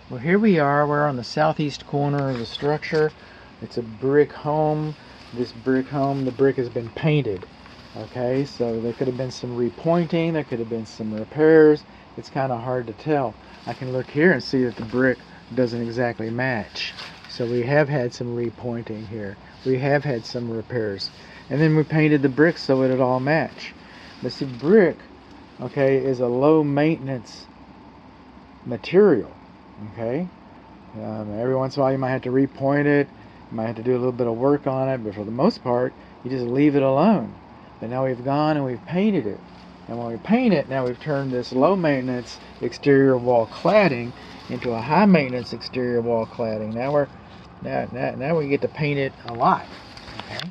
Well, here we are. We're on the southeast corner of the structure. It's a brick home. This brick home, the brick has been painted. Okay, so there could have been some repointing, there could have been some repairs. It's kind of hard to tell. I can look here and see that the brick doesn't exactly match. So we have had some repointing here. We have had some repairs. And then we painted the brick so it'd all match. But see, brick, okay, is a low maintenance material. Okay, every once in a while you might have to repoint it, you might have to do a little bit of work on it, but for the most part you just leave it alone. But now we've gone and we've painted it, and when we paint it, now we've turned this low maintenance exterior wall cladding into a high maintenance exterior wall cladding. Now we get to paint it a lot. Okay,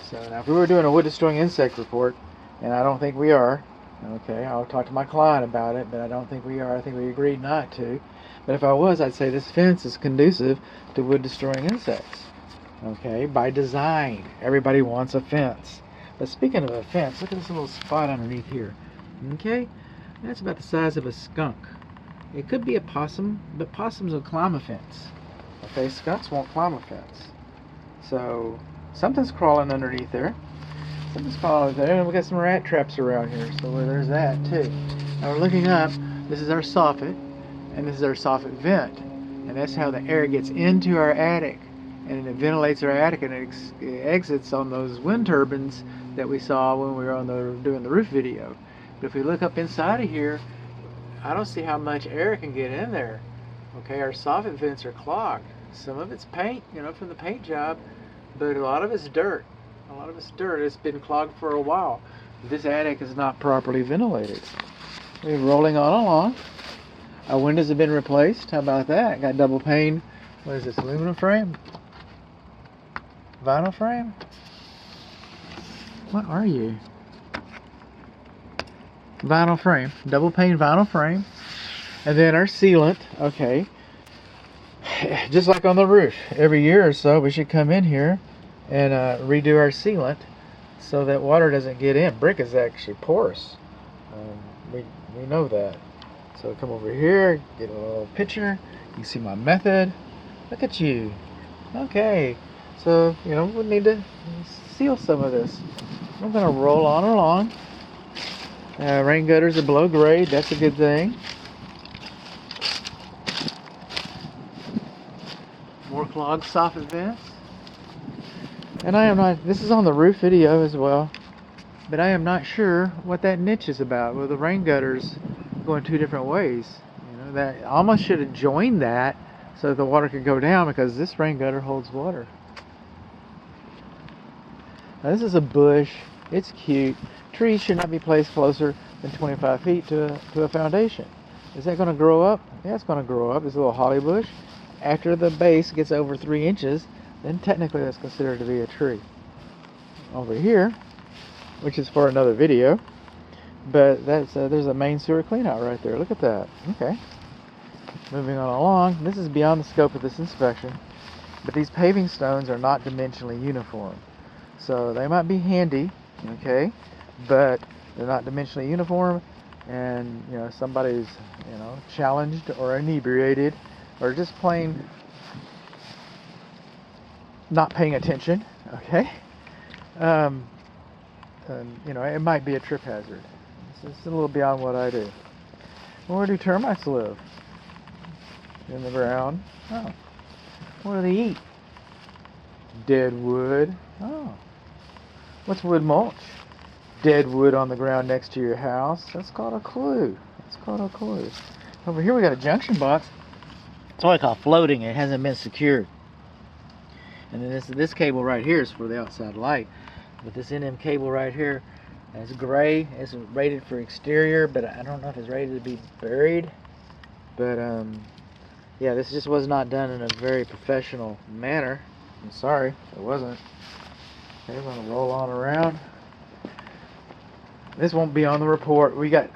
so now if we were doing a wood destroying insect report, and I don't think we are, okay, I'll talk to my client about it, but I don't think we are. I think we agreed not to. But if I was, I'd say this fence is conducive to wood destroying insects. Okay, by design. Everybody wants a fence. But speaking of a fence, look at this little spot underneath here. Okay, that's about the size of a skunk. It could be a possum, but possums will climb a fence. Okay, skunks won't climb a fence. So something's crawling underneath there. Something's crawling there, and we got some rat traps around here. So there's that too. Now we're looking up. This is our soffit. And this is our soffit vent, and that's how the air gets into our attic, and it ventilates our attic, and it exits on those wind turbines that we saw when we were doing the roof video. But if we look up inside of here, I don't see how much air can get in there. Okay, our soffit vents are clogged. Some of it's paint, from the paint job, but a lot of it's dirt. A lot of it's dirt. It's been clogged for a while. This attic is not properly ventilated. We're rolling on along. Our windows have been replaced. How about that? Got double pane. What is this? Aluminum frame? Vinyl frame? What are you? Vinyl frame. Double pane vinyl frame. And then our sealant. Okay. Just like on the roof. Every year or so we should come in here and redo our sealant so that water doesn't get in. Brick is actually porous. We know that. So come over here, get a little picture. You can see my method. Look at you. Okay. So, we need to seal some of this. I'm going to roll on along. Rain gutters are below grade. That's a good thing. More clogged soffit vents. And this is on the roof video as well, but I am not sure what that niche is about. Well, the rain gutters going two different ways. That almost should have joined that so that the water could go down, because this rain gutter holds water. Now this is a bush. It's cute. Trees should not be placed closer than 25 feet to a foundation. Is that going to grow up? Yeah, it's going to grow up. This little holly bush. After the base gets over 3 inches, then technically that's considered to be a tree. Over here, which is for another video, but that's there's a main sewer cleanout right there. Look at that. Okay. Moving on along. This is beyond the scope of this inspection, but these paving stones are not dimensionally uniform. So they might be handy, okay, but they're not dimensionally uniform, and somebody's challenged or inebriated or just plain not paying attention, okay. And, it might be a trip hazard. It's a little beyond what I do. Where do termites live? In the ground. Oh. What do they eat? Dead wood. Oh. What's wood mulch? Dead wood on the ground next to your house. That's called a clue. Over here we got a junction box. It's what I call floating. It hasn't been secured. And then this cable right here is for the outside light. But this NM cable right here, it's gray. It's rated for exterior, but I don't know if it's rated to be buried. But yeah, this just was not done in a very professional manner. I'm sorry, it wasn't. Okay, we're gonna roll on around. This won't be on the report. We got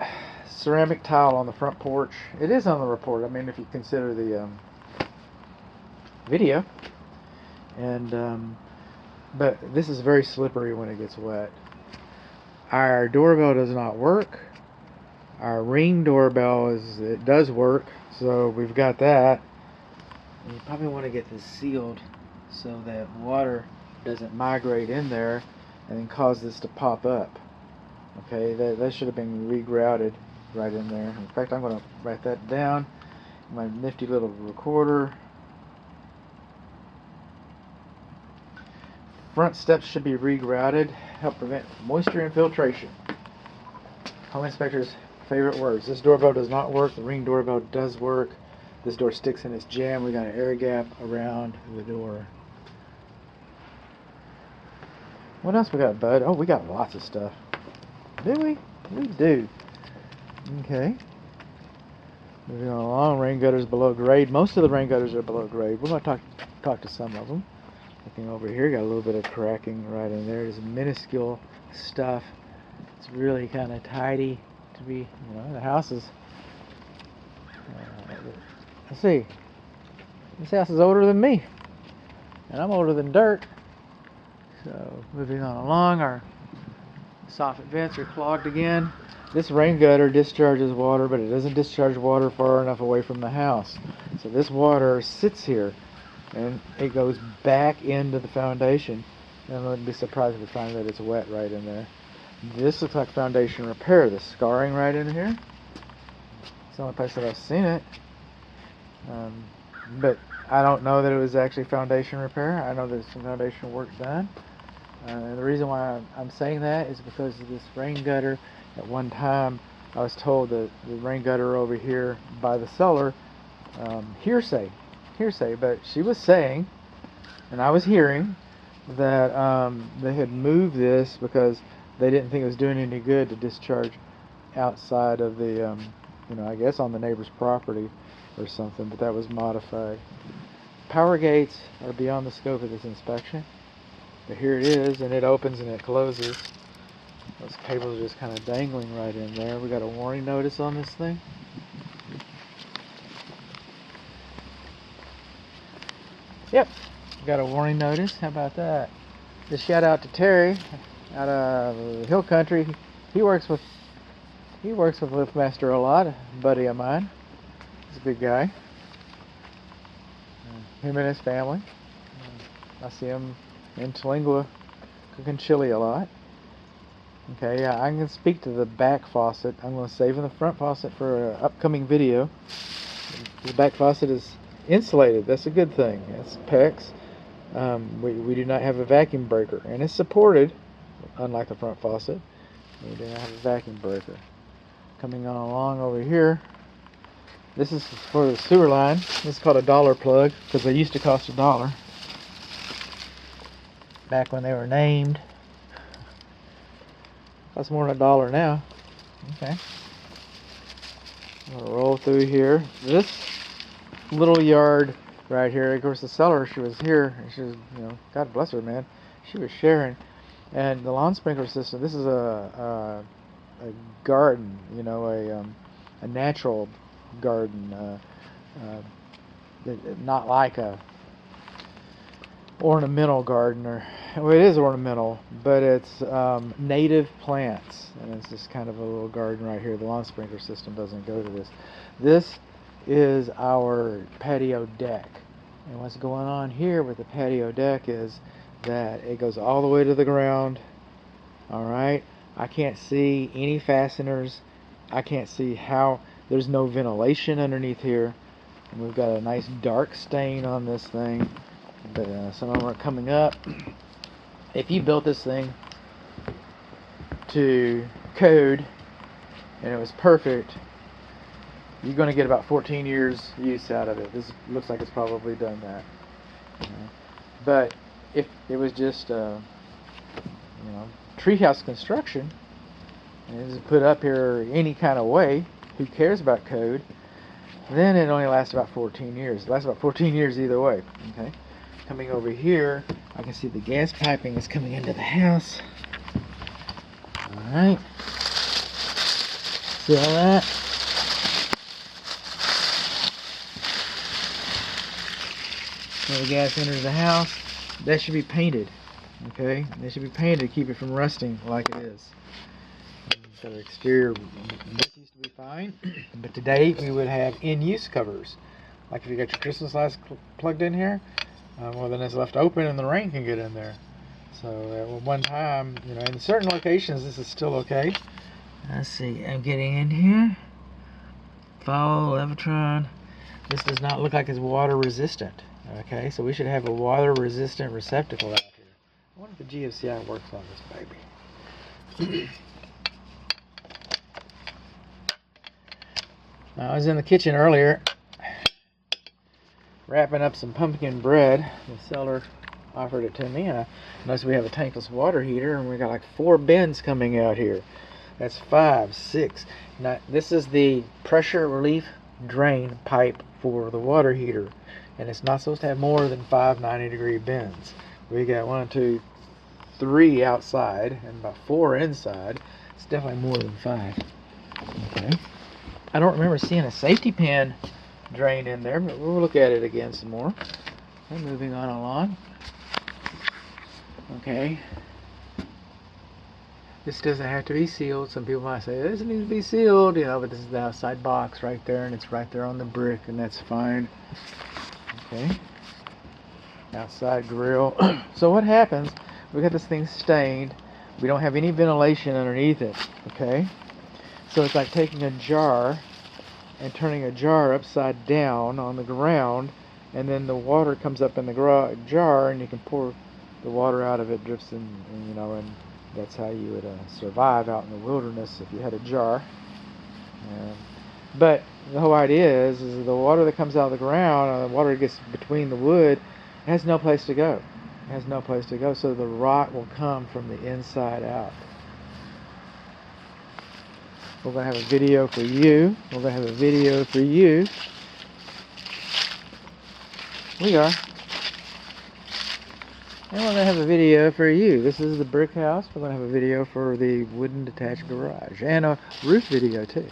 ceramic tile on the front porch. It is on the report. I mean, if you consider the video. And but this is very slippery when it gets wet. Our doorbell does not work. Our Ring doorbell it does work, so we've got that. And you probably want to get this sealed so that water doesn't migrate in there and then cause this to pop up. Okay, that should have been regrouted right in there. In fact, I'm going to write that down. My nifty little recorder. Front steps should be regrouted, help prevent moisture infiltration. Home inspector's favorite words. This doorbell does not work. The Ring doorbell does work. This door sticks in its jamb. We got an air gap around the door. What else we got, bud? Oh, we got lots of stuff. Do we? We do. Okay. Moving on along, rain gutters below grade. Most of the rain gutters are below grade. We're going to talk to some of them. Looking over here, got a little bit of cracking right in there. There's minuscule stuff. It's really kind of tidy to be, the house is, let's see, this house is older than me, and I'm older than dirt. So, moving on along, our soffit vents are clogged again. This rain gutter discharges water, but it doesn't discharge water far enough away from the house. So this water sits here, and it goes back into the foundation. And I wouldn't be surprised if we find that it's wet right in there. This looks like foundation repair. The scarring right in here. It's the only place that I've seen it. But I don't know that it was actually foundation repair. I know there's some foundation work done. And the reason why I'm saying that is because of this rain gutter. At one time, I was told that the rain gutter over here by the cellar, hearsay, but she was saying, and I was hearing, that they had moved this because they didn't think it was doing any good to discharge outside of the, I guess on the neighbor's property or something, but that was modified. Power gates are beyond the scope of this inspection, but here it is, and it opens and it closes. Those cables are just kind of dangling right in there. We got a warning notice on this thing. Yep, got a warning notice. How about that? Just shout out to Terry out of Hill Country. He works with LiftMaster a lot. A buddy of mine. He's a good guy. Him and his family. I see him in Tolingua cooking chili a lot. Okay, yeah, I can speak to the back faucet. I'm going to save the front faucet for an upcoming video. The back faucet is insulated. That's a good thing. It's PEX. We do not have a vacuum breaker, and it's supported, unlike the front faucet. We do not have a vacuum breaker. Coming on along over here, this is for the sewer line. This is called a dollar plug because they used to cost $1 back when they were named. Costs more than $1 now. Okay. I'm gonna roll through here. This little yard right here, of course the seller, she was here, and she was, God bless her, man. She was sharing. And the lawn sprinkler system, this is a garden, a natural garden, not like a ornamental garden, or well, it is ornamental, but it's native plants, and it's just kind of a little garden right here. The lawn sprinkler system doesn't go to this. This is our patio deck, and what's going on here with the patio deck is that it goes all the way to the ground. Alright, I can't see any fasteners. I can't see how. There's no ventilation underneath here, and we've got a nice dark stain on this thing. But some of them are coming up. If you built this thing to code and it was perfect, you're going to get about 14 years use out of it. This looks like it's probably done that. But if it was just treehouse construction and it was put up here any kind of way, who cares about code? Then it only lasts about 14 years. It lasts about 14 years either way. Okay. Coming over here, I can see the gas piping is coming into the house. Alright. See all that? When the gas enters the house, that should be painted. Okay? That should be painted to keep it from rusting like it is. So the exterior brick used to be fine, but today we would have in-use covers. Like if you got your Christmas lights plugged in here, well then it's left open and the rain can get in there. So at one time, you know, in certain locations this is still okay. Let's see, I'm getting in here. Follow Levitron. This does not look like it's water resistant. Okay, so we should have a water resistant receptacle out here. I wonder if the GFCI works on this baby. Now, I was in the kitchen earlier wrapping up some pumpkin bread. The seller offered it to me, and I noticed we have a tankless water heater, and we got like 4 bins coming out here. That's 5, 6. Now, this is the pressure relief drain pipe for the water heater, and it's not supposed to have more than 5 90-degree bins. We got 1, 2, 3 outside and about 4 inside. It's definitely more than 5. Okay. I don't remember seeing a safety pin drain in there, but we'll look at it again some more. Okay, moving on along. Okay. This doesn't have to be sealed. Some people might say, this needs to be sealed, you know, but this is the outside box right there, and it's right there on the brick, and that's fine. Okay. Outside grill. So what happens, we got this thing stained. We don't have any ventilation underneath it, okay? So it's like taking a jar and turning a jar upside down on the ground, and then the water comes up in the jar, and you can pour the water out of it, drifts in, and, you know, and that's how you would survive out in the wilderness if you had a jar. But the whole idea is the water that comes out of the ground, the water that gets between the wood, has no place to go. It has no place to go, so the rot will come from the inside out. We're going to have a video for you. We're going to have a video for you. We are. And we're going to have a video for you. This is the brick house. We're going to have a video for the wooden detached garage. And a roof video too.